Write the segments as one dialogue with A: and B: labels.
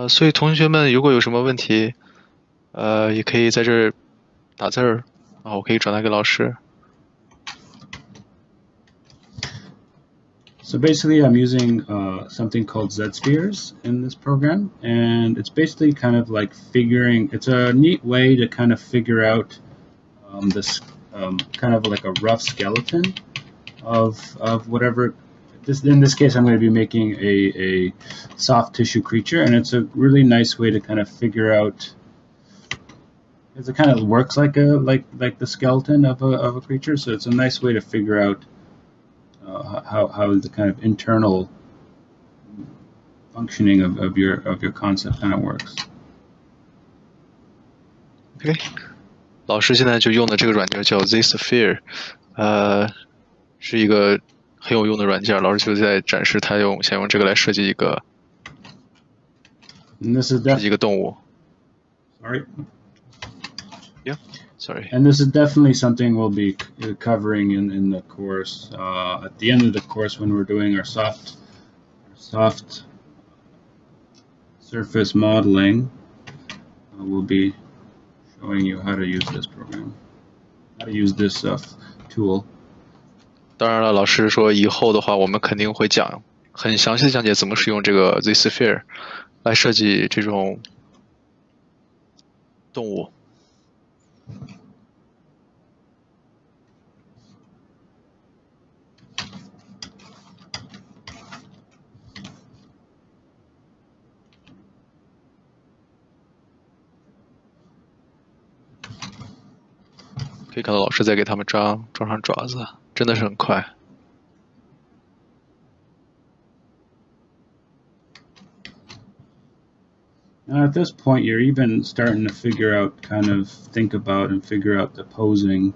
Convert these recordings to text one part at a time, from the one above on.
A: 所以同学们如果有什么问题，也可以在这儿打字儿，然后我可以转达给老师。
B: So basically, I'm using something called Zspheres in this program, and it's basically kind of like it's a neat way to kind of figure out this kind of like a rough skeleton of whatever. In this case, I'm going to be making a soft tissue creature, and it's a really nice way to kind of figure out. Because it kind of works like the skeleton of a creature, so it's a nice way to figure out how the kind of internal functioning of your concept kind of works.
A: OK， 老师现在就用的这个软件叫 Zsphere， 是一个很有用的软件。老师就在展示他想用这个来设计一个动物。
B: Sorry.
A: Yeah. Sorry.
B: And this is definitely something we'll be covering in the course. At the end of the course, when we're doing our soft surface modeling, we'll be showing you how to use this program, how to use this tool.
A: 当然了，老师说以后的话，我们肯定会很详细的讲解怎么使用这个 Zsphere 来设计这种动物。可以看到老师在给他们装上爪子，真的是很快。
B: Now at this point, you're even starting to think about and figure out the posing,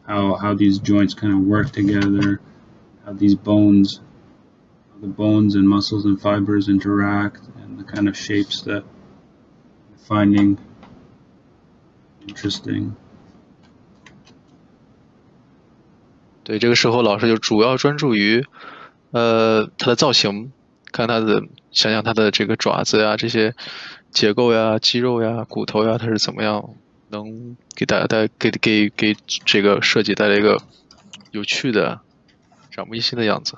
B: how these joints kind of work together, how the bones and muscles and fibers interact, and the kind of shapes that you're finding interesting.
A: 对，这个时候老师就主要专注于，它的造型，想想它的这个爪子呀、这些结构呀、肌肉呀、骨头呀，它是怎么样能给这个设计带来一个有趣的、耳目一新的样子。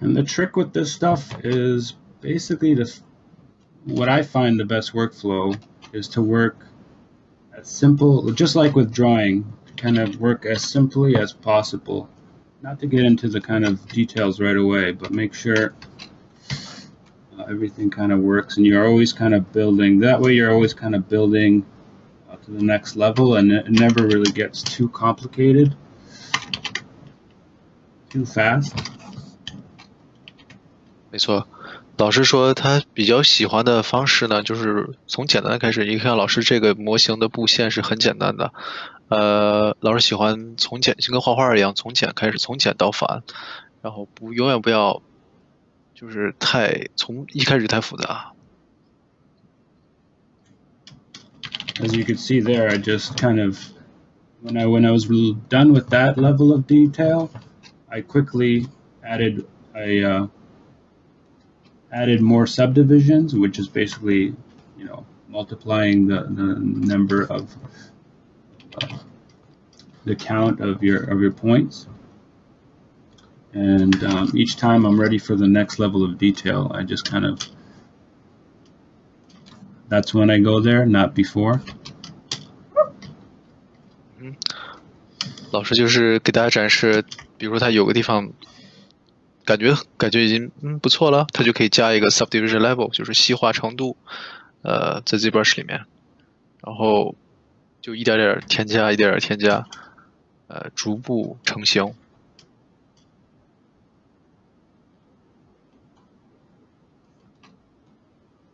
B: And the trick with this stuff is basically what I find the best workflow is to work as simple, just like with drawing, kind of work as simply as possible. Not to get into the kind of details right away, but make sure everything kind of works, and you're always kind of building. That way you're always kind of building to the next level, and it never really gets too complicated, too fast.
A: 没错，老师说他比较喜欢的方式呢，就是从简单的开始。你看老师这个模型的布线是很简单的，老师喜欢就跟画画一样，从简开始，从简到繁，然后永远不要就是从一开始太复杂。
B: As you can see there, I just kind of when I was done with that level of detail, I quickly added more subdivisions, which is basically, multiplying the number of the count of your points. And each time I'm ready for the next level of detail, I just kind of, that's when I go there, not before.
A: 老师就是给大家展示，比如说他有个地方感觉已经不错了，他就可以加一个 subdivision level，就是细化程度，在 Zbrush 里面，然后就一点点添加，一点点添加，逐步成型。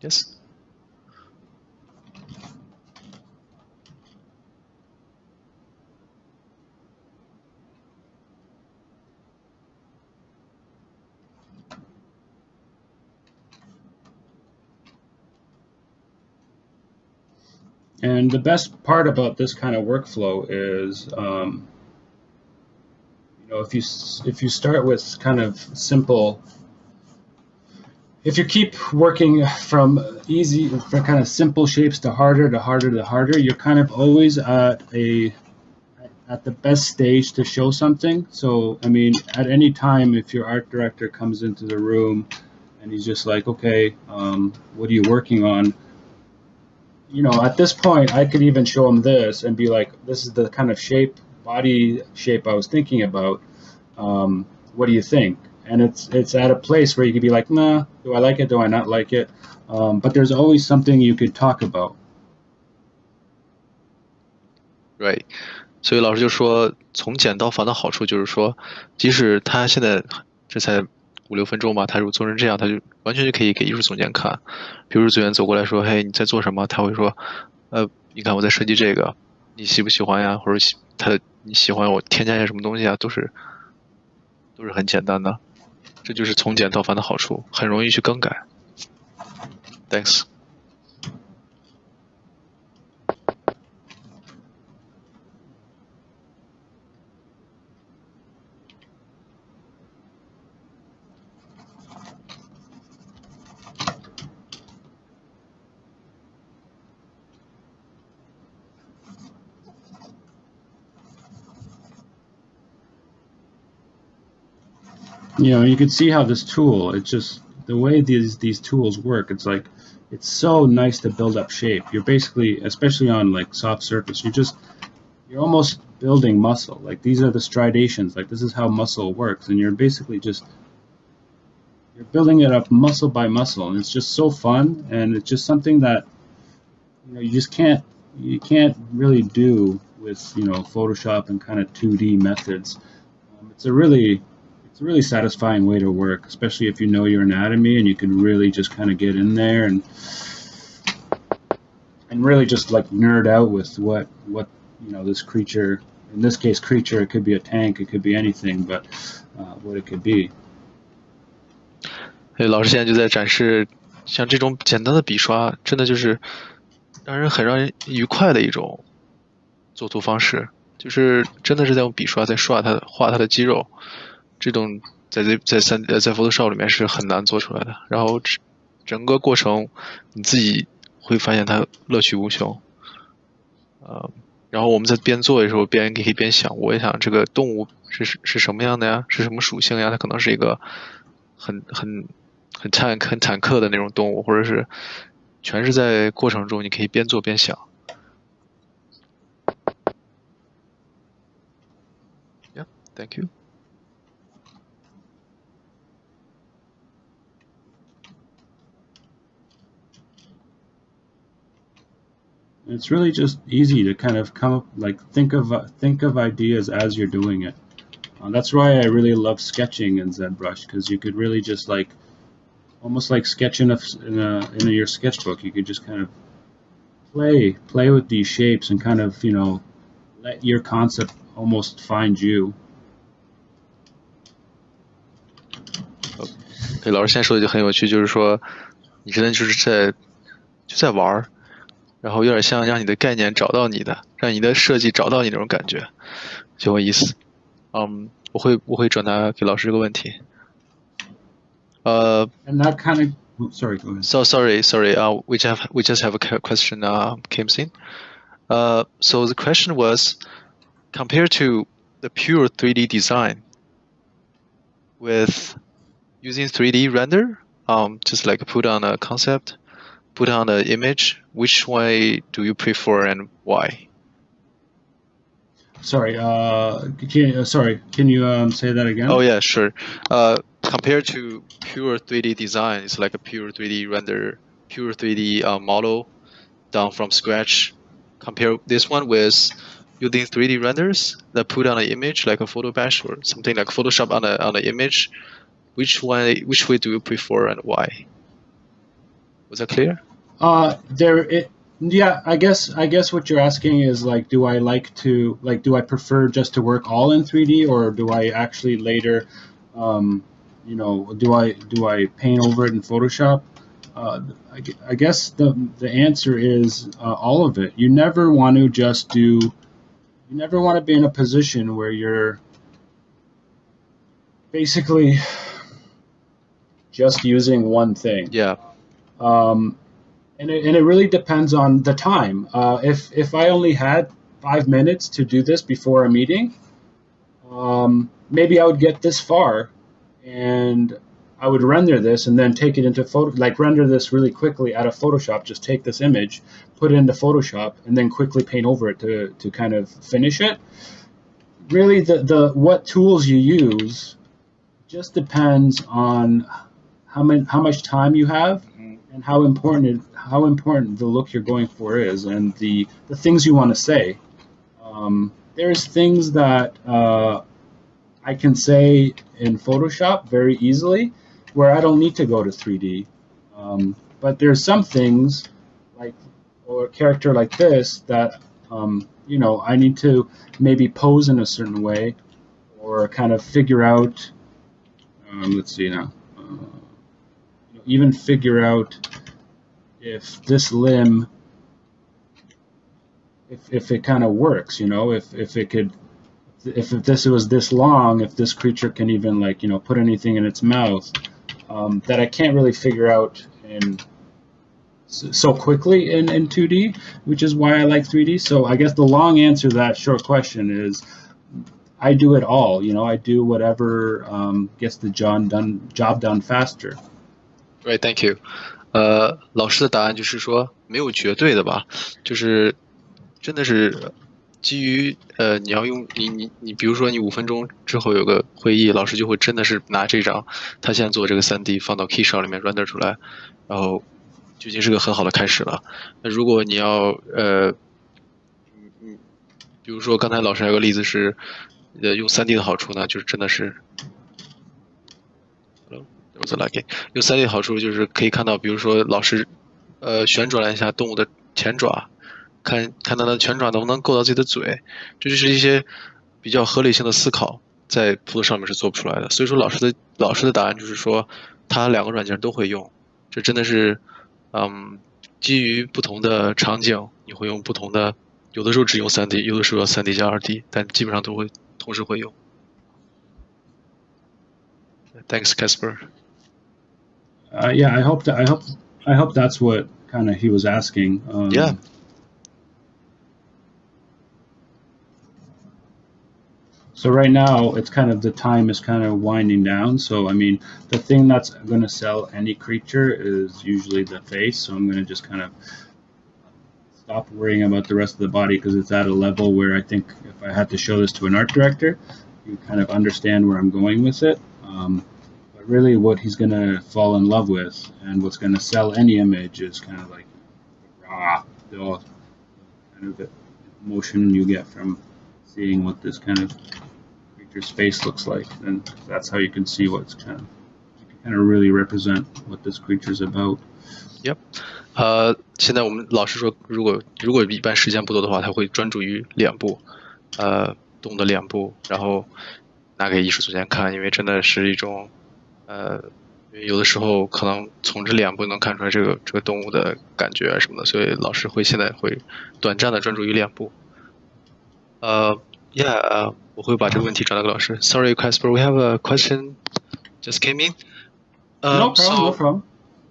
A: Yes.
B: And the best part about this kind of workflow is, if you start with kind of simple, if you keep working from kind of simple shapes to harder, you're kind of always at the best stage to show something. So, I mean, at any time, if your art director comes into the room and he's just like, okay, what are you working on? At this point, I could even show him this and be like, this is the kind of body shape I was thinking about. What do you think? And it's at a place where you could be like, nah, do I like it? Do I not like it? But there's always something you could talk about.
A: Right. 所以老师就说，从简到繁的好处就是说，即使他现在这才5-6分钟嘛，他如果做成这样，他就完全就可以给艺术总监看。比如组员走过来说：“嘿，你在做什么？”他会说：“你看我在设计这个，你喜不喜欢呀？或者你喜欢我添加一些什么东西啊？都是很简单的。这就是从简到繁的好处，很容易去更改。” Thanks.
B: You can see how this tool, it's just the way these tools work. It's like, it's so nice to build up shape. You're basically, especially on like soft surface, you're almost building muscle. Like these are the stridations. Like this is how muscle works, and you're basically you're building it up muscle by muscle, and it's just so fun. And it's just something that you can't really do with Photoshop and kind of 2D methods. It's a really satisfying way to work, especially if you know your anatomy and you can really just kind of get in there and really just like nerd out with what this creature, in this case creature, it could be a tank, it could be anything, but what it could be.
A: 老师现在就在展示，像这种简单的笔刷，真的就是让人愉快的一种做图方式，就是真的是在用笔刷在画它的肌肉。这种在 Photoshop 里面是很难做出来的，然后整个过程你自己会发现它乐趣无穷。然后我们在边做的时候可以边想，我也想这个动物是什么样的呀？是什么属性呀？它可能是一个很坦克的那种动物，或者是全是在过程中你可以边做边想。Yeah, thank you.
B: It's really just easy to kind of come up, like think of ideas as you're doing it. That's why I really love sketching in Zbrush, because you could really just like almost like sketch in your sketchbook. You could just kind of play with these shapes and kind of let your concept almost find you.
A: 对，老师现在说的就很有趣，就是说你真的就是在玩儿。然后有点像让你的概念找到你的，让你的设计找到你那种感觉，就有意思。我会转达给老师这个问题。
B: And that kind of sorry, go ahead.
A: So sorry. We just have a question came in. So the question was, compared to the pure 3D design, with using 3D render, just like put on a concept, put on an image, which one do you prefer and why?
B: Sorry, can you say that again?
A: Oh yeah, sure. Compared to pure 3D design, it's like a pure 3D render, pure 3D model done from scratch. Compare this one with using 3D renders that put on an image like a photo bash or something like Photoshop on an image. Which way do you prefer and why? Was that clear?
B: Yeah, I guess what you're asking is like, do I prefer just to work all in 3D, or do I actually later, do I paint over it in Photoshop? I guess the answer is all of it. You never want to be in a position where you're basically just using one thing.
A: Yeah.
B: And it really depends on the time. If I only had 5 minutes to do this before a meeting, maybe I would get this far, and I would render this and then take it into render this really quickly out of Photoshop. Just take this image, put it into Photoshop, and then quickly paint over it to kind of finish it. Really, the what tools you use just depends on how much time you have, and how important the look you're going for is, and the things you want to say. There's things that I can say in Photoshop very easily, where I don't need to go to 3D. But there's some things, or a character like this, that I need to maybe pose in a certain way, or kind of figure out. Let's see now. Even figure out if this limb, if it kind of works, if this was this long, if this creature can even put anything in its mouth, that I can't really figure out so quickly in 2D, which is why I like 3D. So I guess the long answer to that short question is I do it all. I do whatever gets the job done faster.
A: Right, thank you. 老师的答案就是说没有绝对的吧，就是真的是基于你要用你比如说你5分钟之后有个会议，老师就会真的是拿这张他现在做这个3D 放到 Keyshot 里面 render 出来，然后就已经是个很好的开始了。那如果你要比如说刚才老师还有个例子是用3D 的好处呢，就是真的是用3D 的好处就是可以看到，比如说老师旋转了一下动物的前爪，看它的前爪能不能够到自己的嘴，这就是一些比较合理性的思考，在 Photoshop 上面是做不出来的。所以说老师的答案就是说，他2个软件都会用，这真的是基于不同的场景，你会用不同的，有的时候只用3D，有的时候要3D 加2D，但基本上都会同时会用。Thanks, Casper.
B: Yeah, I hope that's what kind of he was asking.
A: Yeah.
B: So right now, it's kind of the time is kind of winding down. So I mean, the thing that's going to sell any creature is usually the face. So I'm going to just kind of stop worrying about the rest of the body, because it's at a level where I think if I had to show this to an art director, you kind of understand where I'm going with it. But really what he's going to fall in love with, and what's going to sell any image, is kind of like the kind of emotion you get from seeing what this kind of creature's face looks like. And that's how you can see what's kind of really represent what this creature's about.
A: Yep. 现在我们老师说，如果一般时间不多的话，他会专注于脸部，动物的脸部，然后拿给艺术总监看，因为真的是一种，因为有的时候可能从这脸部能看出来这个动物的感觉啊什么的，所以老师现在会短暂的专注于脸部。Yeah, 我会把这个问题转达给老师。Sorry, Casper, we have a question just came in.
B: No problem. No problem.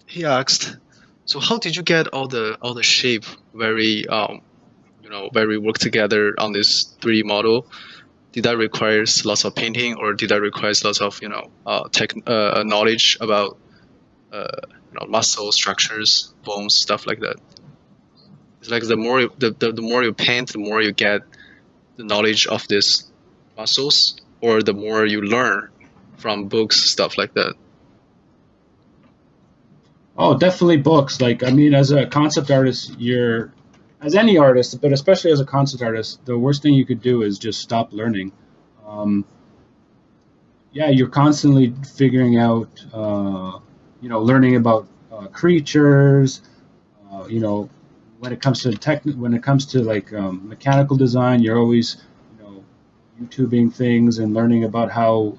A: He asked, so how did you get all the shape very very work together on this 3D model? did that requires lots of painting, or did that requires lots of knowledge about muscle structures, bones, stuff like that? It's like the more you paint, the more you get the knowledge of these muscles, or the more you learn from books, stuff like that.
B: Oh, definitely books. Like, I mean, as a concept artist, as any artist, but especially as a concept artist, the worst thing you could do is just stop learning. Yeah, you're constantly figuring out, learning about creatures. When it comes to like mechanical design, you're always, YouTubing things and learning about how,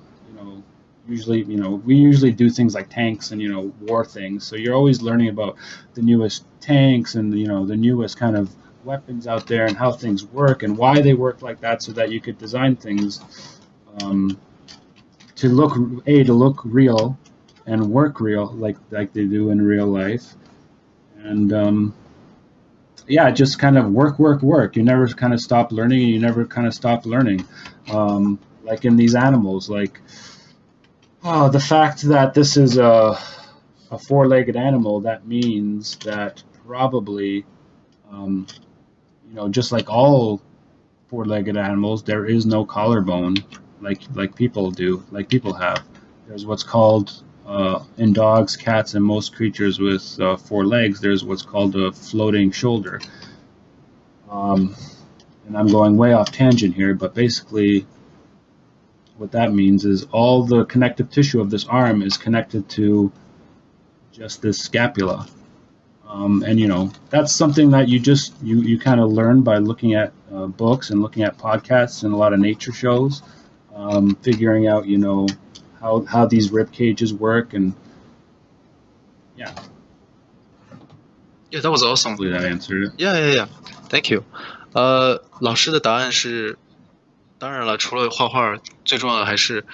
B: we usually do things like tanks and, war things. So you're always learning about the newest tanks and, the newest kind of weapons out there and how things work and why they work like that, so that you could design things to look real and work real, like they do in real life. And yeah, just kind of work. You never kind of stop learning, and you never kind of stop learning. Like in these animals, like the fact that this is a four-legged animal, that means that probably, just like all four-legged animals, there is no collarbone like people do, like people have. There's what's called in dogs, cats, and most creatures with 4 legs, there's what's called a floating shoulder. And I'm going way off tangent here, but basically what that means is all the connective tissue of this arm is connected to just this scapula. And that's something that you kind of learn by looking at books and looking at podcasts and a lot of nature shows, figuring out how these rib cages work. And yeah,
A: that was awesome.
B: Hopefully that answered it.
A: Yeah, thank you. 老师的答案是，当然了，除了画画，最重要的还是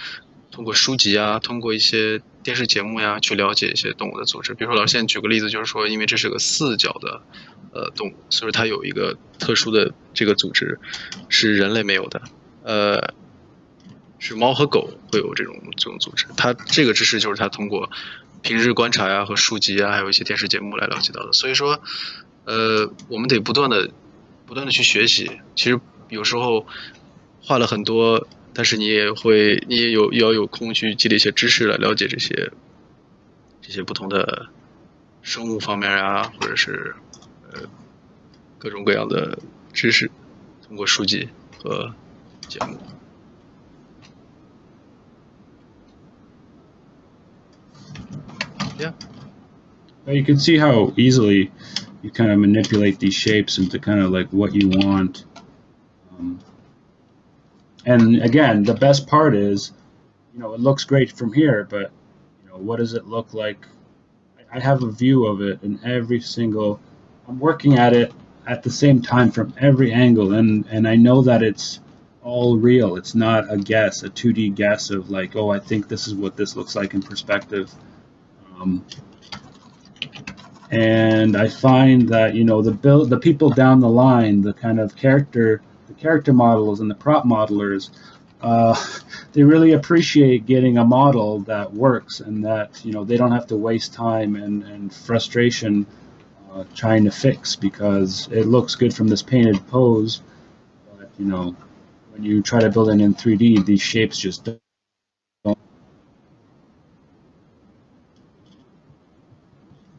A: 通过书籍啊，通过一些电视节目呀，去了解一些动物的组织。比如说，老师现在举个例子，就是说，因为这是个4脚的动物，所以它有一个特殊的这个组织，是人类没有的。是猫和狗会有这种组织。它这个知识就是它通过平时观察呀和书籍啊，还有一些电视节目来了解到的。所以说，我们得不断的去学习。其实有时候画了很多，但是你也要有空去积累一些知识来了解这些不同的生物方面啊，或者是各种各样的知识，通过书籍和节目。Yeah.
B: But you can see how easily you kind of manipulate these shapes into kind of like what you want. And again, the best part is, it looks great from here, but what does it look like? I have a view of it in every single. I'm working at it at the same time from every angle, and I know that it's all real. It's not a guess, a 2D guess of like, oh, I think this is what this looks like in perspective. And I find that the people down the line, the kind of character models and the prop modelers, they really appreciate getting a model that works and that they don't have to waste time and frustration trying to fix, because it looks good from this painted pose, but when you try to build it in 3D, these shapes just don't.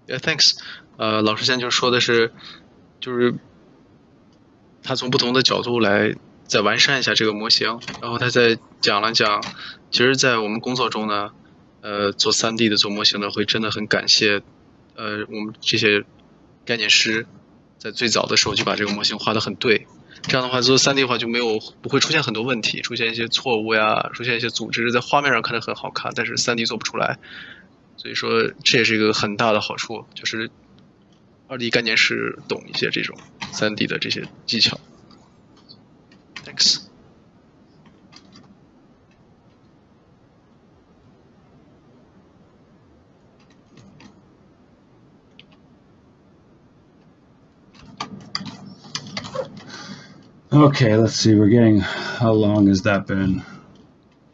A: Yeah, thanks. 老师现在就说的是，就是他从不同的角度来再完善一下这个模型，然后他再讲了讲，其实，在我们工作中呢，做3D 的做模型的会真的很感谢，我们这些概念师在最早的时候就把这个模型画得很对，这样的话做3D 的话就不会出现很多问题，出现一些错误呀，出现一些组织在画面上看着很好看，但是3D 做不出来。所以说这也是一个很大的好处，就是2D 概念师懂一些这种3D 的这些技巧。Thanks.
B: Okay, let's see. We're getting. How long has that been?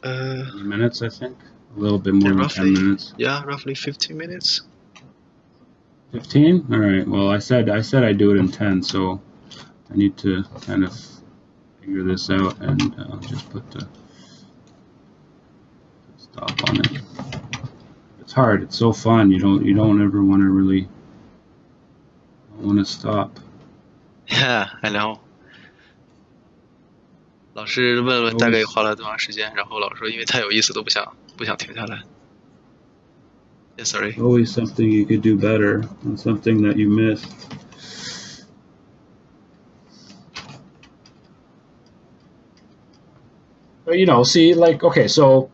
A: 20
B: minutes, I think. A little bit more than
A: roughly,
B: 10 minutes.
A: Yeah, roughly 15 minutes.
B: 15? All right. Well, I said I'd do it in 10, so I need to kind of figure this out and just put the stop on it. It's hard. It's so fun. You don't ever want to really stop.
A: Yeah, I know. 老师问了大概花了多长时间，然后老师说因为太有意思都不想停下来。Yeah, sorry.
B: Always something you could do better and something that you missed. But see, like, okay, so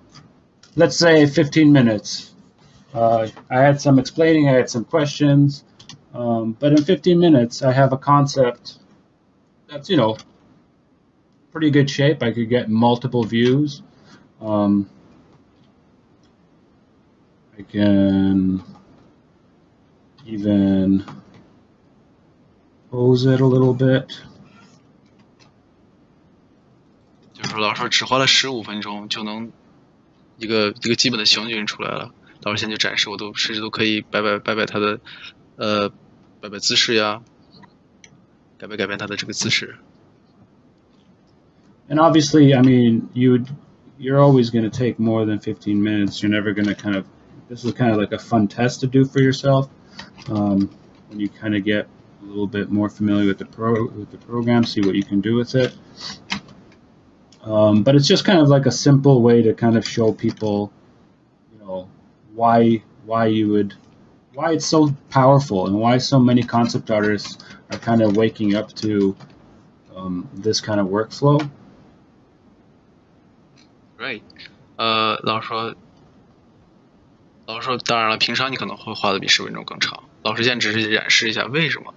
B: let's say 15 minutes. I had some explaining, I had some questions, but in 15 minutes, I have a concept that's, pretty good shape. I could get multiple views. I can even pose it a little bit.
A: 就是说，老师说只花了15分钟就能一个基本的形均出来了。老师现在就展示，我甚至都可以摆他的摆姿势呀，改变他的这个姿势。
B: And obviously, I mean, you're always going to take more than 15 minutes. You're never going to this is kind of like a fun test to do for yourself. When you kind of get a little bit more familiar with the program, see what you can do with it. But it's just kind of like a simple way to kind of show people, why it's so powerful and why so many concept artists are kind of waking up to this kind of workflow.
A: Right. 老师说，当然了，平常你可能会花的比10分钟更长。老师现在只是演示一下为什么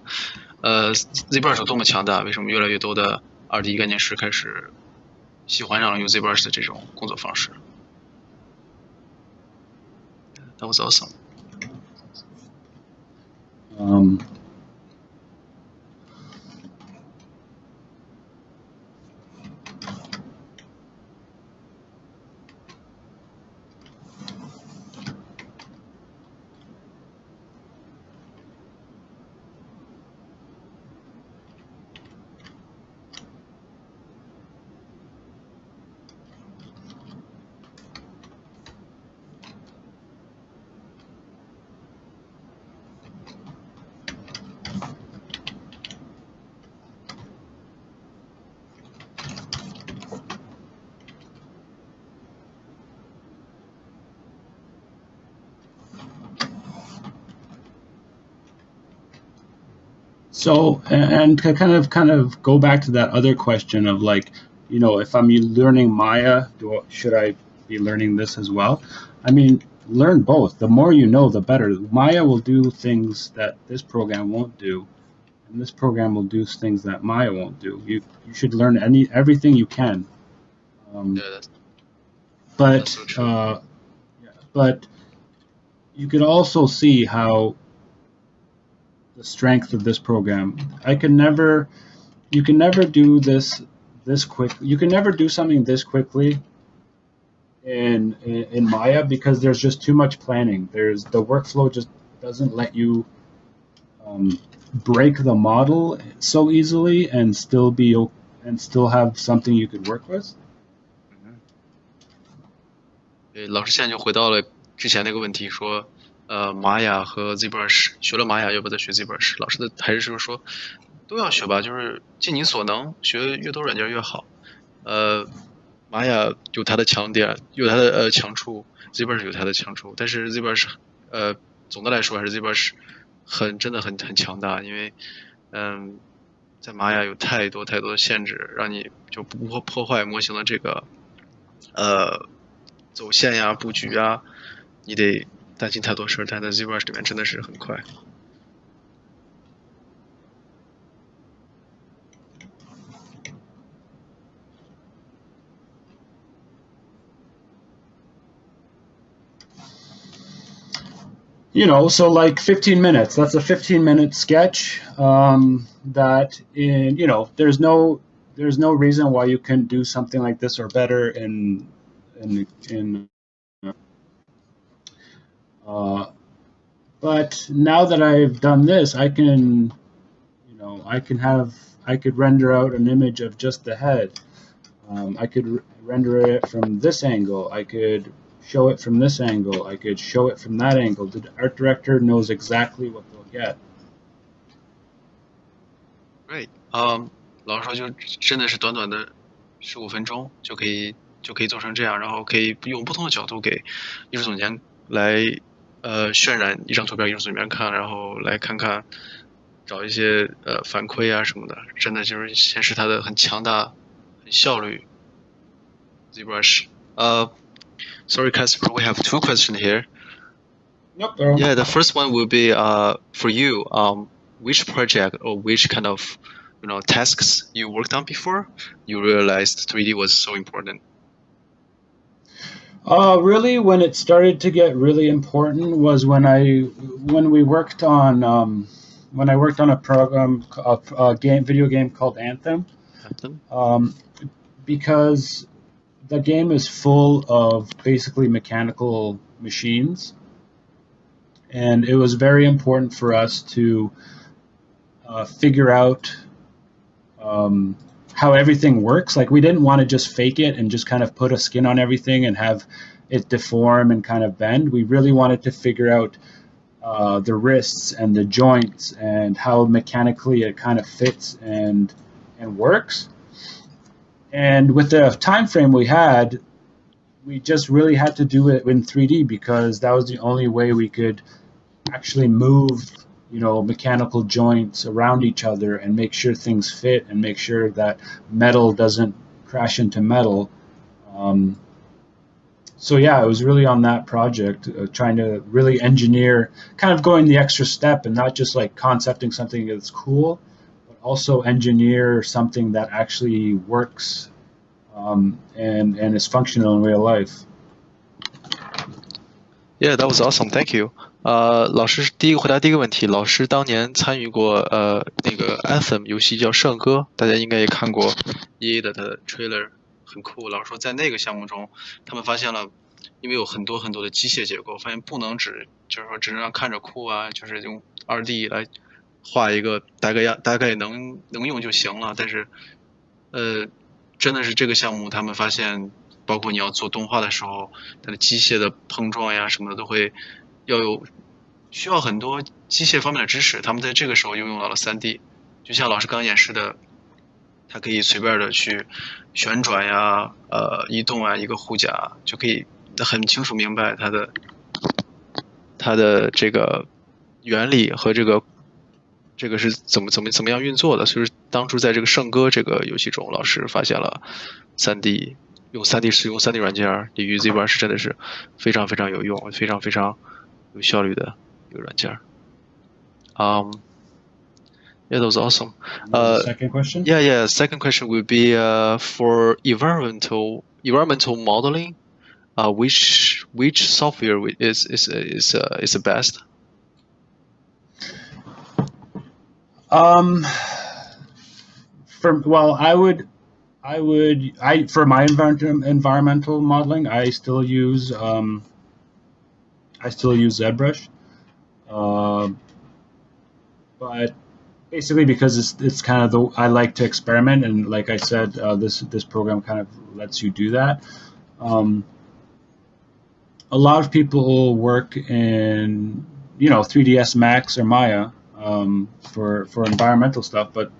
A: ，Zbrush 有多么强大，为什么越来越多的2D 概念师开始喜欢上了用 Zbrush 的这种工作方式。That was awesome.
B: So, and to kind of go back to that other question of like, if I'm learning Maya, should I be learning this as well? I mean, learn both. The more you know, the better. Maya will do things that this program won't do, and this program will do things that Maya won't do. You should learn everything you can. But but you could also see how the strength of this program. You can never do this quick. You can never do something this quickly in Maya because there's just too much planning. The workflow just doesn't let you break the model so easily and still have something you could work with.
A: 老师现在就回到了之前那个问题，说。玛雅和 Zbrush 学了玛雅，要不再学 Zbrush？ 老师的还是说都要学吧，就是尽你所能，学越多软件越好。玛雅有它的强点，有它的强处 ，Zbrush 有它的强处，但是 Zbrush 总的来说还是 Zbrush 真的很强大，因为在玛雅有太多的限制，让你就不破坏模型的这个走线呀、布局呀，你得。担心太多事儿，但在 Zbrush 里面真的是很快。
B: So like 15 minutes. That's a 15-minute sketch. That there's there's no reason why you couldn't do something like this or better in but now that I've done this, I can, I could render out an image of just the head. I could render it from this angle. I could show it from this angle. I could show it from that angle. The art director knows exactly what they'll get.
A: Great. 老师说就真的是短短的15分钟就可以做成这样，然后可以用不同的角度给艺术总监来渲染一张图片，艺术总监看，然后来看看找一些反馈啊什么的，真的就是显示它的很强大、很效率。Zbrush. Sorry, Casper, we have 2 questions here.
B: Nope.
A: Yeah, the first one will be for you. Which project or which kind of tasks you worked on before you realized 3D was so important?
B: Really, when it started to get really important was when I worked on a program, video game called Anthem. Because the game is full of basically mechanical machines, and it was very important for us to figure out how everything works. Like, we didn't want to just fake it and just kind of put a skin on everything and have it deform and kind of bend. We really wanted to figure out the wrists and the joints and how mechanically it kind of fits and works. And with the time frame we had, we just really had to do it in 3D because that was the only way we could actually move, mechanical joints around each other and make sure things fit and make sure that metal doesn't crash into metal. So yeah, it was really on that project, trying to really engineer, kind of going the extra step and not just like concepting something that's cool, but also engineer something that actually works and is functional in real life.
A: Yeah, that was awesome. Thank you. 老师回答第一个问题，老师当年参与过那个 Anthem 游戏叫圣歌，大家应该也看过 EA 的它的 trailer， 很酷。老师说在那个项目中，他们发现了，因为有很多很多的机械结构，发现不能就是说只能让看着酷啊，就是用2D 来画一个大概能用就行了。但是真的是这个项目，他们发现，包括你要做动画的时候，它的机械的碰撞呀什么的都会需要很多机械方面的知识。他们在这个时候又用到了 3D， 就像老师刚刚演示的，它可以随便的去旋转呀、移动啊，一个护甲就可以很清楚明白它的这个原理和这个是怎么样运作的。所以当初在这个圣歌这个游戏中，老师发现了 3D 使用 3D 软件，对于 Zbrush 真的是非常非常有用、非常非常有效率的一个软件。Yeah, that was awesome.
B: Second question?
A: Yeah. Second question would be for environmental modeling. Which software is the best?
B: For my environmental modeling, I still use Zbrush, but basically because it's kind of I like to experiment, and like I said, this program kind of lets you do that. A lot of people work in 3ds Max or Maya for environmental stuff, but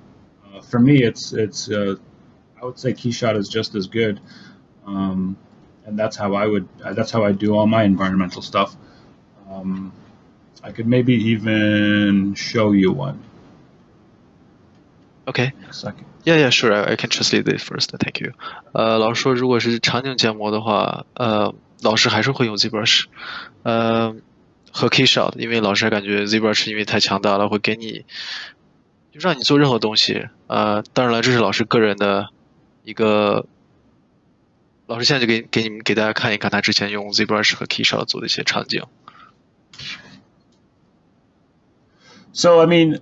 B: for me it's I would say KeyShot is just as good, and that's how I do all my environmental stuff. I could maybe even show you one.
A: Okay.
B: A second.
A: Yeah, sure. I can translate it first. Thank you. 老师说，如果是场景建模的话，老师还是会用 Zbrush，和 KeyShot， 因为老师还感觉 Zbrush 因为太强大了，会给你就让你做任何东西。当然了，这是老师个人的一个。老师现在就给大家看一看他之前用 Zbrush 和 KeyShot 做的一些场景。
B: So I mean,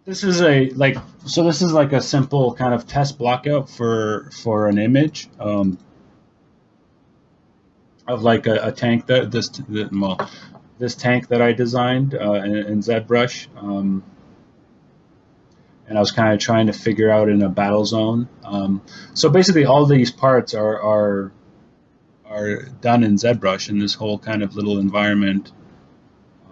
B: This is this is like a simple kind of test blockout for an image of like a tank this tank that I designed in ZBrush, and I was kind of trying to figure out in a battle zone. So basically, all these parts are done in ZBrush in this whole kind of little environment.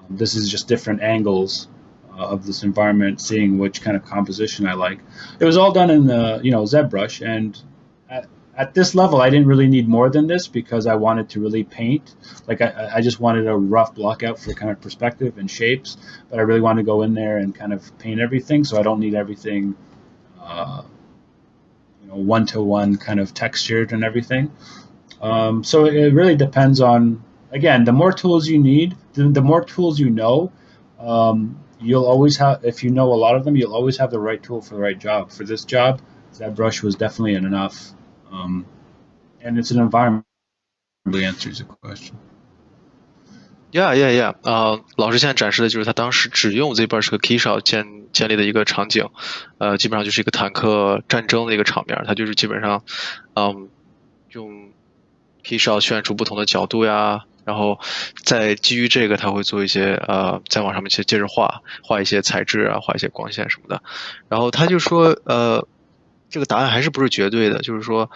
B: This is just different angles of this environment, seeing which kind of composition I like. It was all done in the ZBrush, and at this level, I didn't really need more than this because I wanted to really paint. Like I just wanted a rough block out for kind of perspective and shapes, but I really wanted to go in there and kind of paint everything, so I don't need everything, one-to-one kind of textured and everything. So it really depends on, again, the more tools you need, the more tools you know. You'll always have, if you know a lot of them, you'll always have the right tool for the right job. For this job, ZBrush was definitely enough. And it's an environment that really answers the question.
A: Yeah. 老师现在展示的就是他当时只用Zbrush 和 Keyshot 建立的一个场景，基本上就是一个坦克战争的一个场面。他就是基本上，用 Keyshot 渲染出不同的角度呀，然后再基于这个，他会做一些再往上面去接着画一些材质啊，画一些光线什么的。然后他就说，这个答案还是不是绝对的，就是说，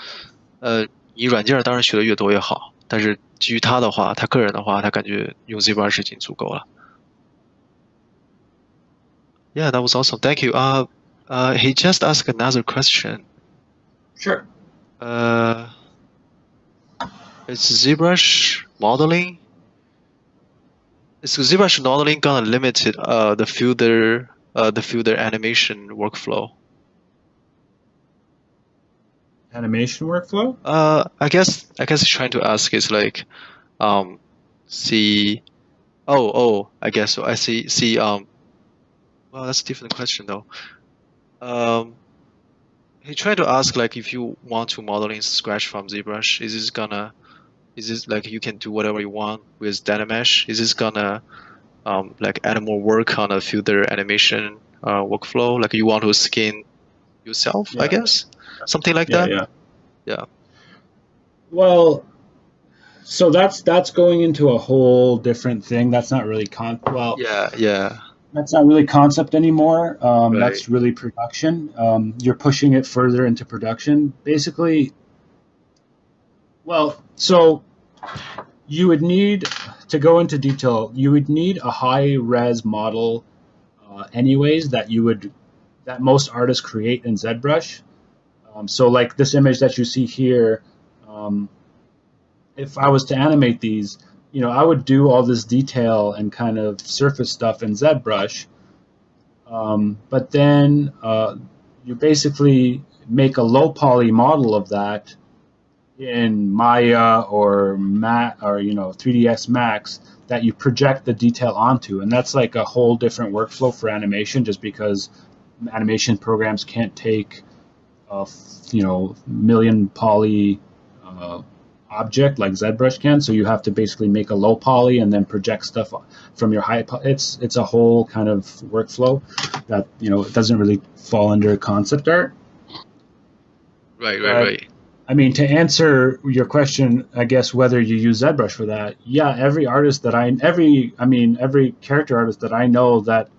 A: 你软件当然学的越多越好，但是基于他的话，他个人的话，他感觉用 Zbrush 已经足够了。Yeah, that was awesome. Thank you. He just asked another question.
B: Sure.
A: Is ZBrush modeling? Is ZBrush modeling gonna limit the filter animation workflow?
B: Animation workflow?
A: I guess he's trying to ask is like, see, I guess so. I see. Well, that's a different question though. He tried to ask like if you want to model in Scratch from ZBrush, is this like you can do whatever you want with data mesh? Is this gonna like add more work on a filter animation workflow? Like you want to skin yourself, I guess, something like that. Yeah.
B: Well, so that's going into a whole different thing. That's not really
A: Yeah.
B: That's not really concept anymore.
A: Right.
B: That's really production. You're pushing it further into production. Basically, well, so you would need, to go into detail, you would need a high-res model anyways that most artists create in ZBrush. So like this image that you see here, if I was to animate these, I would do all this detail and kind of surface stuff in ZBrush, but then you basically make a low poly model of that in Maya or 3ds Max that you project the detail onto, and that's like a whole different workflow for animation, just because animation programs can't take a million poly object like ZBrush can, so you have to basically make a low poly and then project stuff from your high poly. It's a whole kind of workflow that it doesn't really fall under concept art.
A: Right.
B: I mean, to answer your question, I guess whether you use ZBrush for that, yeah, every character artist that I know that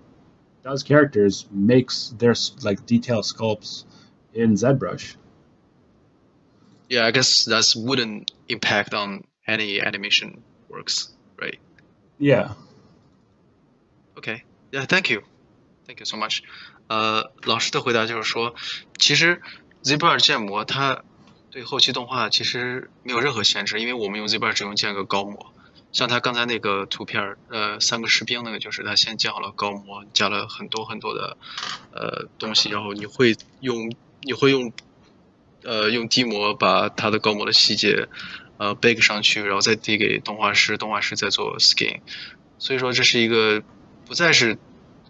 B: does characters makes their like detail sculpts in ZBrush.
A: Yeah, I guess that wouldn't impact on any animation works, right?
B: Yeah.
A: Okay. Yeah, thank you so much. 老师的回答就是说，其实 Zbrush 建模它对后期动画其实没有任何限制，因为我们用 Zbrush 只用建个高模。像他刚才那个图片3个士兵那个，就是他先建好了高模，加了很多的东西，然后你会用低模把它的高模的细节bake 上去，然后再递给动画师，动画师再做 skin。所以说这是一个不再是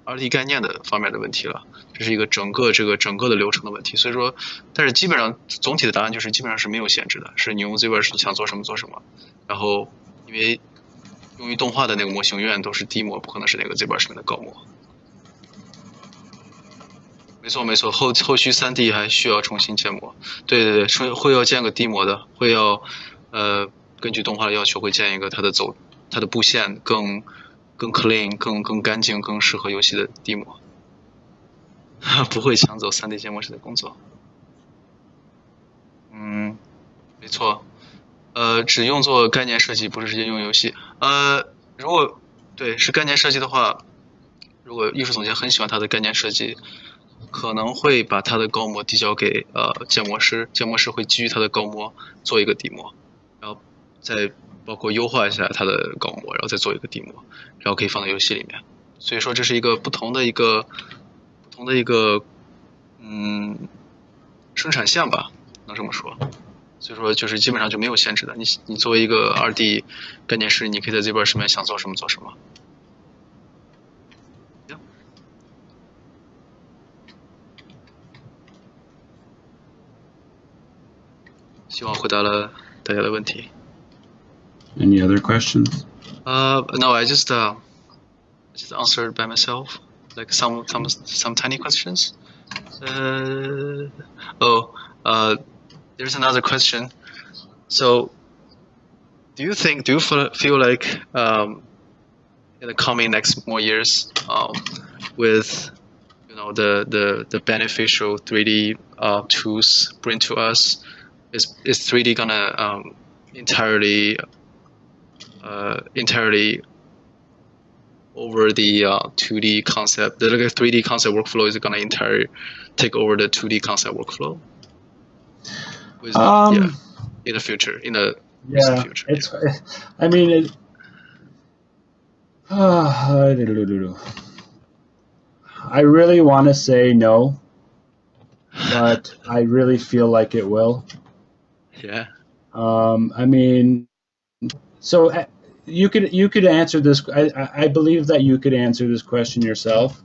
A: RT 概念的方面的问题了，这是一个整个的流程的问题。所以说，但是基本上总体的答案就是基本上是没有限制的，是你用 Zbrush 你想做什么做什么。然后因为用于动画的那个模型永远都是低模，不可能是那个 Zbrush 里面的高模。没错没错，后续3D 还需要重新建模。对对对，会要建个低模的，会要根据动画的要求会建一个它的布线更 clean 更干净更适合游戏的低模，不会抢走3D 建模师的工作。嗯，没错。只用作概念设计，不是直接用游戏。如果对是概念设计的话，如果艺术总监很喜欢他的概念设计，可能会把他的高模递交给建模师，建模师会基于他的高模做一个底模，然后再包括优化一下他的高模，然后再做一个底模，然后可以放到游戏里面。所以说这是一个不同的一个生产线吧，能这么说。所以说就是基本上就没有限制的，你作为一个2D 概念师，你可以在这边上面想做什么做什么。希望回答了大家的问题。
B: Any other questions?
A: No, I just answered by myself, like some tiny questions. There's another question. So, do you feel like in the coming next more years, with the beneficial 3D tools bring to us, is 3D gonna entirely over the 2D concept? The 3D concept workflow is gonna entirely take over the 2D concept workflow? In the future, in the recent future.
B: It's. I mean, I really want to say no, but I really feel like it will.
A: Yeah.
B: I mean, so you could answer this. I believe that you could answer this question yourself.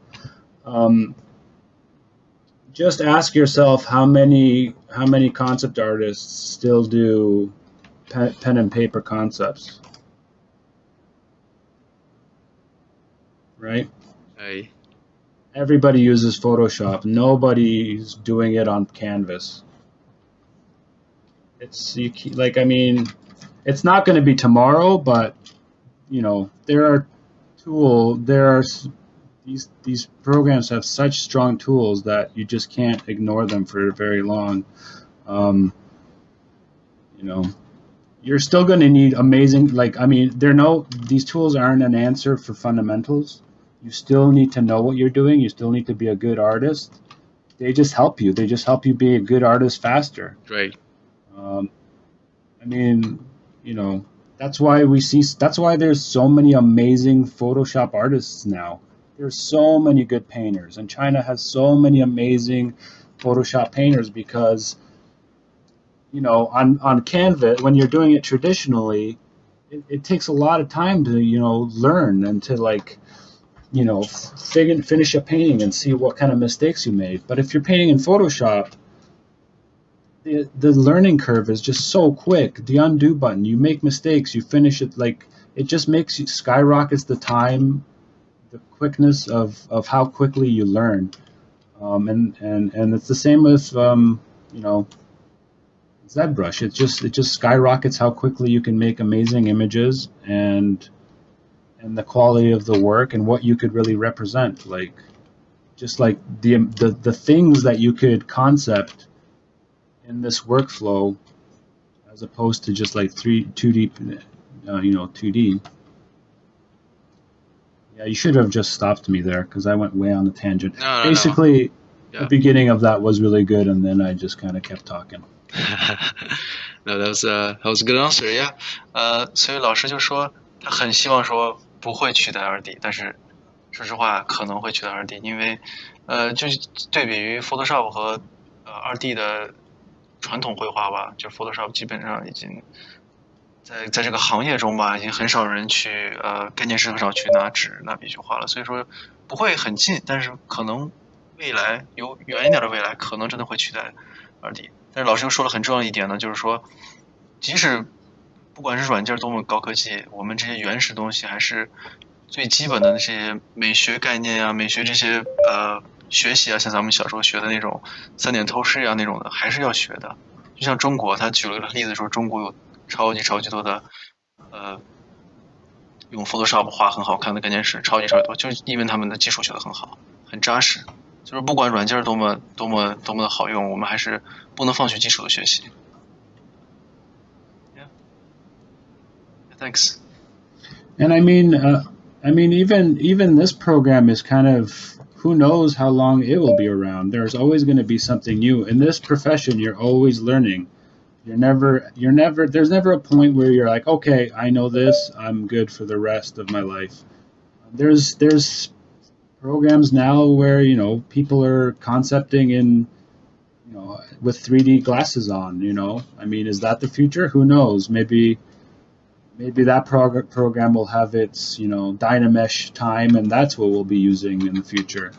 B: Just ask yourself how many concept artists still do pen and paper concepts, right?
A: Right.
B: Everybody uses Photoshop. Nobody's doing it on Canvas. It's it's not going to be tomorrow, but these programs have such strong tools that you just can't ignore them for very long. You're still going to need amazing, these tools aren't an answer for fundamentals. You still need to know what you're doing. You still need to be a good artist. They just help you. They just help you be a good artist faster.
A: Right.
B: That's why there's so many amazing Photoshop artists now. There's so many good painters, and China has so many amazing Photoshop painters because, on Canvas, when you're doing it traditionally, it takes a lot of time to, learn and to finish a painting and see what kind of mistakes you made. But if you're painting in Photoshop, the learning curve is just so quick. The undo button, you make mistakes, you finish it, it just skyrockets the time, the quickness of how quickly you learn. And it's the same with Zbrush. It just skyrockets how quickly you can make amazing images and the quality of the work and what you could really represent. The things that you could concept in this workflow, as opposed to just 2D. Yeah, you should have just stopped me there because I went way on a tangent.
A: No,
B: Basically,
A: no. Yeah.
B: The beginning of that was really good, and then I just kind of kept talking.
A: No, that was a good answer. Yeah. 所以老师就说他很希望说不会取代2D，但是说实话可能会取代2D，因为就是对比于 Photoshop 和2D 的传统绘画吧，就 Photoshop 基本上已经在这个行业中吧，已经很少人去概念师很少去拿纸拿笔去画了，所以说不会很近，但是可能未来有远一点的未来，可能真的会取代2D。但是老师又说了很重要的一点呢，就是说，即使不管是软件多么高科技，我们这些原始东西还是最基本的那些美学概念呀、美学这些学习啊，像咱们小时候学的那种3点透视啊那种的，还是要学的。就像中国，他举了个例子说，中国有超级多的用 Photoshop 画很好看的概念是超级多，就是因为他们的基础学得很好，很扎实。就是不管软件多么的好用，我们还是不能放弃基础的学习。Yeah. Thanks.
B: And I mean, even this program is kind of, who knows how long it will be around. There's always going to be something new. In this profession, you're always learning. There's never a point where you're like, okay, I know this, I'm good for the rest of my life. There's programs now where, people are concepting in, with 3D glasses on, I mean, is that the future? Who knows? Maybe that program will have its, Dynamesh time, and that's what we'll be using in the future.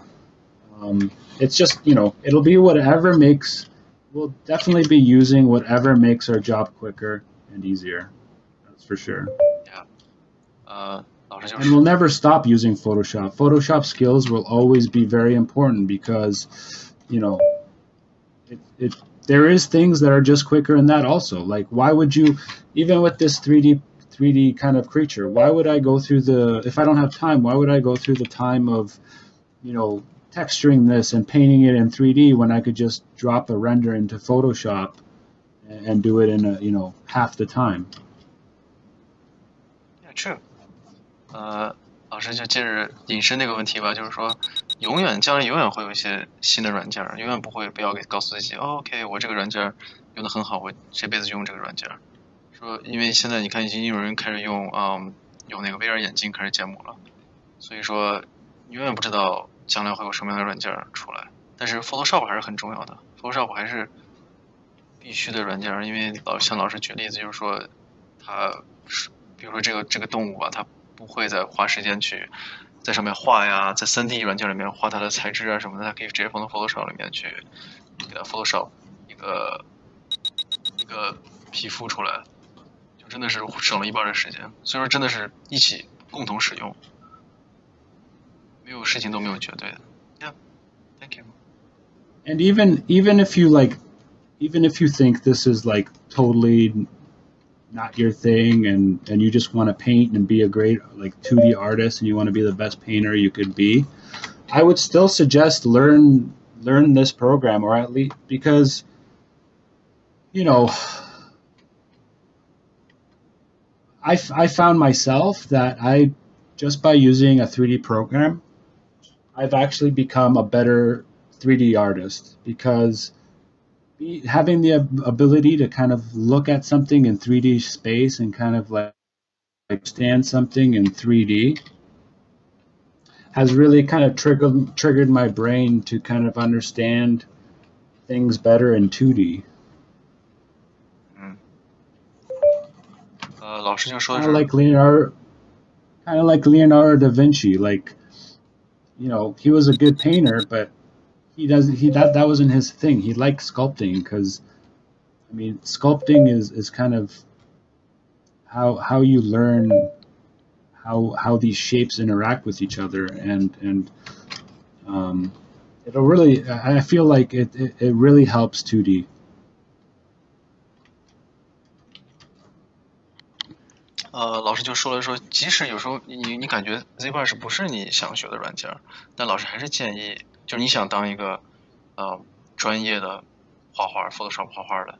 B: It's just, it'll be whatever makes, we'll definitely be using whatever makes our job quicker and easier. That's for sure.
A: Yeah.
B: And we'll never stop using Photoshop. Photoshop skills will always be very important because, there is things that are just quicker in that also. Like, why would you, even with this 3D kind of creature, why would I go through if I don't have time, why would I go through the time of, texturing this and painting it in 3D when I could just drop a render into Photoshop and do it in half the time?
A: Yeah, true. 老师就接着引申那个问题吧，就是说，将来永远会有一些新的软件，永远不要告诉自己，OK，我这个软件用的很好，我这辈子就用这个软件。说，因为现在你看，已经有人开始用那个 VR 眼镜开始建模了，所以说永远不知道将来会有什么样的软件出来。但是 Photoshop 还是很重要的 ，Photoshop 还是必须的软件，因为像老师举例子，就是说，比如说这个动物吧，它不会再花时间去在上面画呀，在3D 软件里面画它的材质啊什么的，它可以直接放到 Photoshop 里面去给它 Photoshop 一个皮肤出来，就真的是省了一半的时间。所以说真的是一起共同使用，没有事情都没有绝对的。Yeah, thank you.
B: And even if you think this is like totally not your thing and you just want to paint and be a great like 2D artist and you want to be the best painter you could be, I would still suggest learn this program, or at least because I found myself that just by using a 3D program, I've actually become a better 3D artist because having the ability to kind of look at something in 3D space and kind of like understand something in 3D has really kind of triggered my brain to kind of understand things better in 2D.
A: 老师就说的是
B: kind of like Leonardo da Vinci, like he was a good painter, but that wasn't his thing. He liked sculpting because, I mean, sculpting is kind of how you learn how these shapes interact with each other, and it'll really, I feel like it really helps 2D.
A: 老师就说了说，即使有时候你感觉 Zbrush 不是你想学的软件，但老师还是建议，就是你想当一个专业的画画 Photoshop 画画的，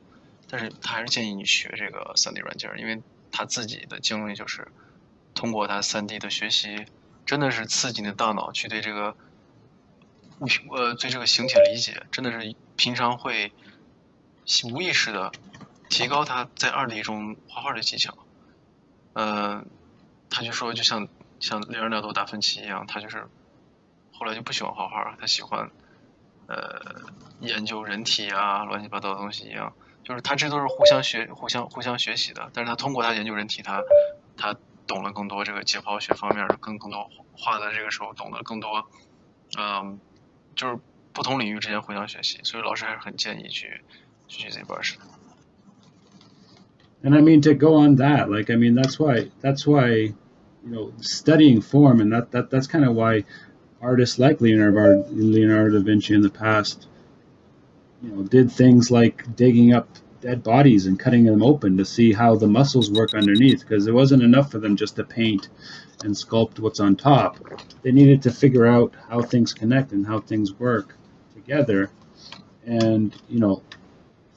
A: 但是他还是建议你学这个3D 软件，因为他自己的经历就是通过他3D 的学习，真的是刺激你的大脑去对这个对这个形体理解，真的是平常会无意识的提高他在2D 中画画的技巧。他就说，就像里尔纳多·达芬奇一样，他就是后来就不喜欢画画，他喜欢研究人体啊，乱七八糟的东西一样，就是他这都是互相学习的。但是他通过他研究人体，他懂了更多这个解剖学方面的，更多画的这个时候懂得更多，就是不同领域之间互相学习，所以老师还是很建议去Zbrush。
B: And I mean, to go on that, like, I mean, that's why, studying form, and that's kind of why artists like Leonardo da Vinci in the past, did things like digging up dead bodies and cutting them open to see how the muscles work underneath, because it wasn't enough for them just to paint and sculpt what's on top. They needed to figure out how things connect and how things work together. And,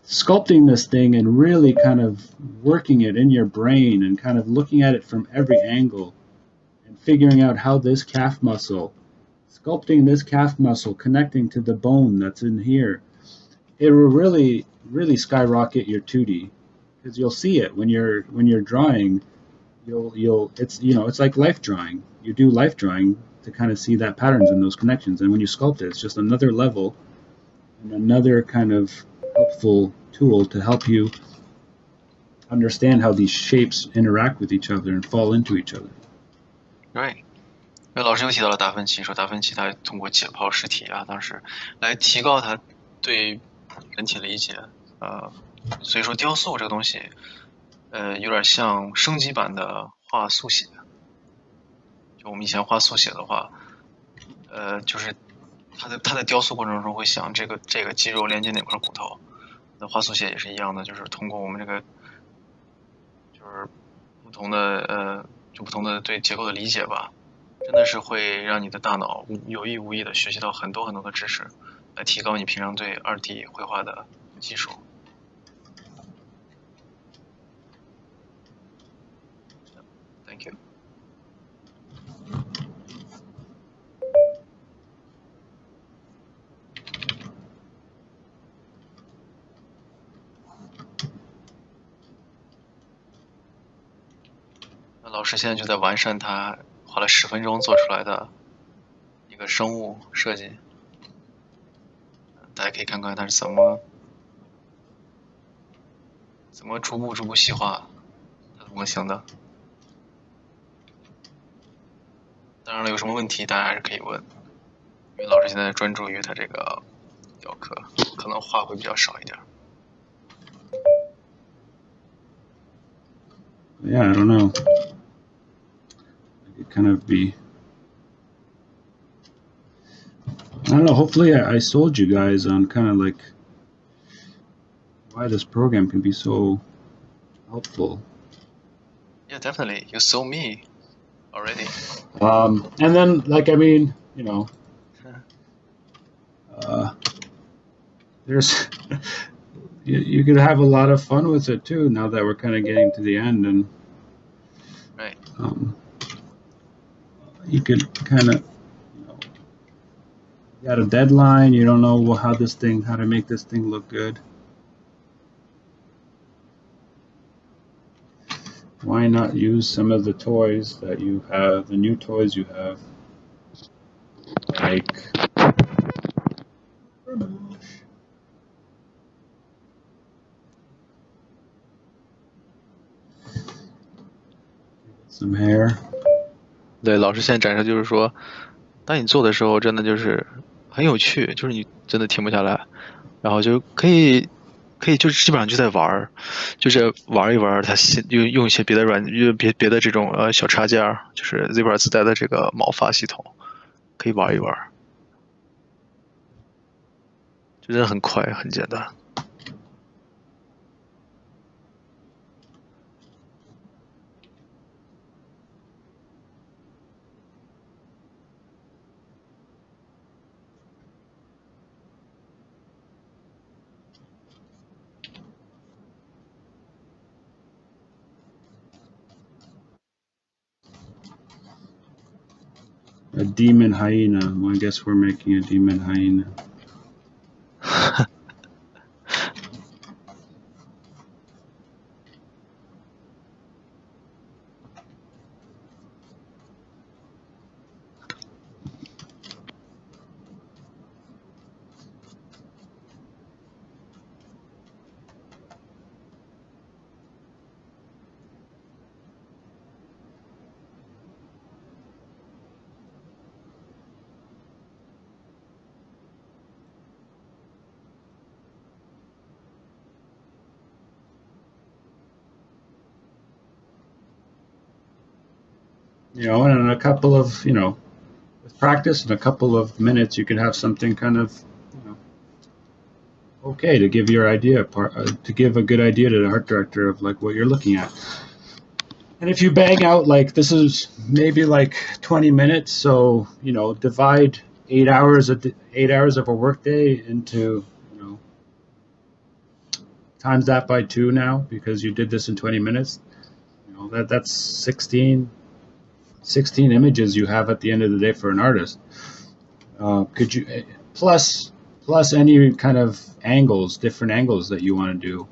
B: sculpting this thing and really kind of working it in your brain and kind of looking at it from every angle and figuring out how sculpting this calf muscle, connecting to the bone that's in here, it will really, really skyrocket your 2D, because you'll see it when you're drawing. It's like life drawing. You do life drawing to kind of see that patterns and those connections, and when you sculpt it, it's just another level and another kind of helpful tool to help you understand how these shapes interact with each other and fall into each other.
A: Right. 那老师又提到了达芬奇，说达芬奇他通过解剖尸体啊，当时来提高他对人体理解，所以说雕塑这个东西，有点像升级版的画速写。就我们以前画速写的话，就是他在雕塑过程中会想这个肌肉连接哪块骨头。那画速写也是一样的，就是通过我们这个，就是不同的对结构的理解吧，真的是会让你的大脑有意无意的学习到很多很多的知识，来提高你平常对2D 绘画的技术。Thank you。那老师现在就在完善他花了10分钟做出来的一个生物设计，大家可以看看他是怎么逐步细化它的模型的。当然了，有什么问题大家还是可以问，因为老师现在专注于他这个雕刻，可能话会比较少一点。
B: Yeah, I don't know. It kind of be. I don't know. Hopefully, I sold you guys on kind of like why this program can be so helpful.
A: Yeah, definitely. You sold me already.
B: And then, like, I mean, there's you could have a lot of fun with it too. Now that we're kind of getting to the end, and
A: right.
B: You could kind of, you got a deadline. You don't know how to make this thing look good. Why not use some of the toys that you have, the new toys you have, like some hair.
A: 对，老师现在展示就是说，当你做的时候，真的就是很有趣，就是你真的停不下来，然后就可以就是基本上就在玩儿，就是玩一玩它用一些别的别的这种小插件，就是 Zbrush 自带的这个毛发系统，可以玩一玩，就真的很快很简单。
B: A demon hyena. Well, I guess we're making a demon hyena. And a couple of, with practice, in a couple of minutes, you can have something kind of okay to give your idea to give a good idea to the art director of like what you're looking at. And if you bang out like this is maybe like 20 minutes, so divide 8 hours of a workday into times that by 2 now, because you did this in 20 minutes. That's 16 images you have at the end of the day for an artist. Could you plus any kind of different angles that you want to do?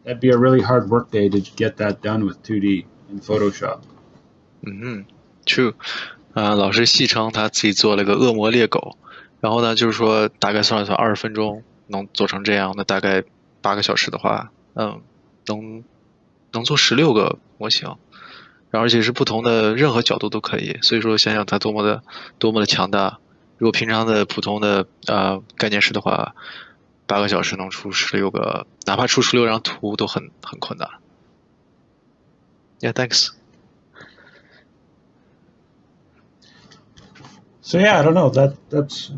B: That'd be a really hard work day to get that done with 2D in Photoshop.
A: True. 老师戏称他自己做了个恶魔猎狗，然后呢，就是说大概算了算20分钟能做成这样，那大概8个小时的话，能做16个模型，然后而且是不同的任何角度都可以，所以说想想他多么的强大。如果平常的普通的概念师的话，8个小时能出16个，哪怕出16张图都很困难。Yeah, thanks.
B: So yeah, I don't know. That's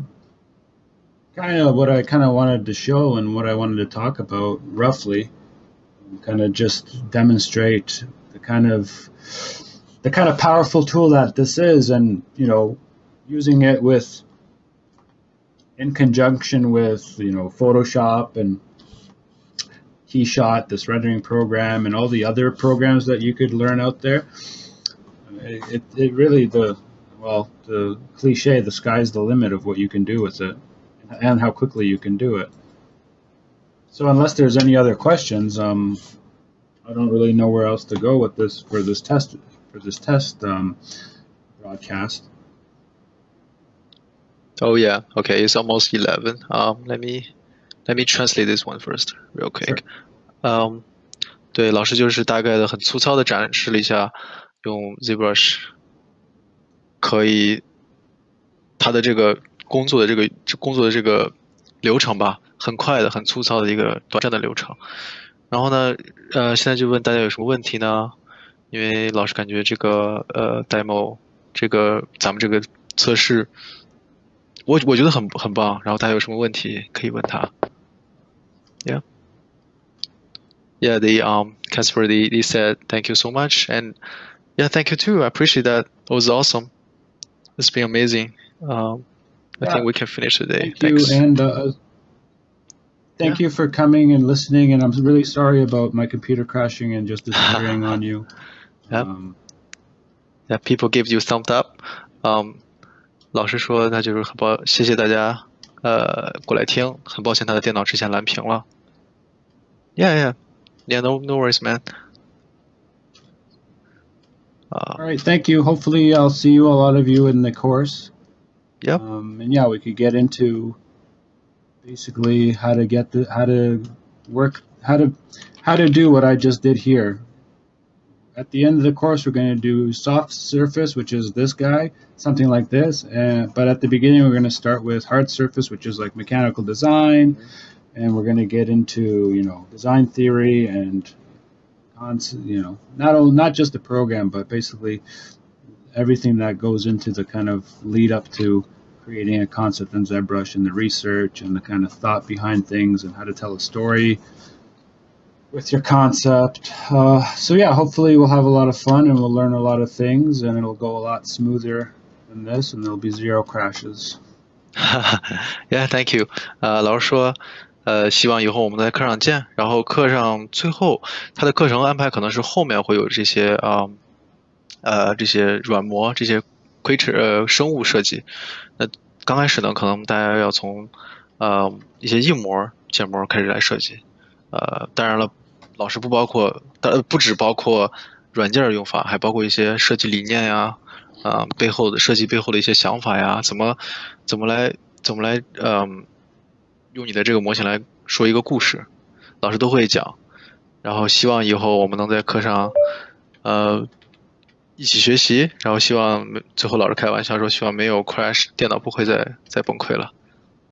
B: kind of what I kind of wanted to show and what I wanted to talk about roughly. Kind of just demonstrate the kind of powerful tool that this is, and using it in conjunction with Photoshop and KeyShot, this rendering program, and all the other programs that you could learn out there. It really the cliche, the sky's the limit of what you can do with it and how quickly you can do it. So unless there's any other questions, I don't really know where else to go with this for this test broadcast.
A: Oh yeah, okay, it's almost 11. Let me translate this one first, real quick.
B: Sure.
A: 对，老师就是大概的很粗糙的展示了一下，用 Zbrush 可以他的这个工作的这个流程吧，很快的、很粗糙的一个短暂的流程。然后呢，现在就问大家有什么问题呢？因为老师感觉这个demo 咱们这个测试，我觉得很棒。然后大家有什么问题可以问他。Yeah, Casper, they said thank you so much, and yeah, thank you too. I appreciate that. It was awesome. It's been amazing. I think we can finish today.
B: Thanks. And thank you for coming and listening. And I'm really sorry about my computer crashing and just disappearing on you.
A: Yeah, people give you thumbs up. 老师说他就是谢谢大家过来听，很抱歉他的电脑之前蓝屏了。Yeah, no worries, man.
B: All right, thank you. Hopefully, I'll see a lot of you in the course.
A: Yep.
B: And yeah, we could get into basically how to do what I just did here. At the end of the course, we're going to do soft surface, which is this guy, something like this. But at the beginning, we're going to start with hard surface, which is like mechanical design. And we're going to get into, design theory and, not just the program, but basically everything that goes into the kind of lead up to creating a concept in Zbrush, and the research and the kind of thought behind things and how to tell a story with your concept. So yeah, hopefully we'll have a lot of fun and we'll learn a lot of things, and it'll go a lot smoother than this, and there'll be 0 crashes.
A: Yeah, thank you. 老师说希望以后我们在课上见。然后课上最后他的课程安排可能是后面会有这些这些软模、这些生物设计。那刚开始呢，可能大家要从一些硬模、建模开始来设计。当然了，老师不只包括软件用法，还包括一些设计理念呀，设计背后的一些想法呀，怎么来用你的这个模型来说一个故事，老师都会讲。然后希望以后我们能在课上一起学习，然后希望最后老师开玩笑说希望没有 crash， 电脑不会再崩溃了。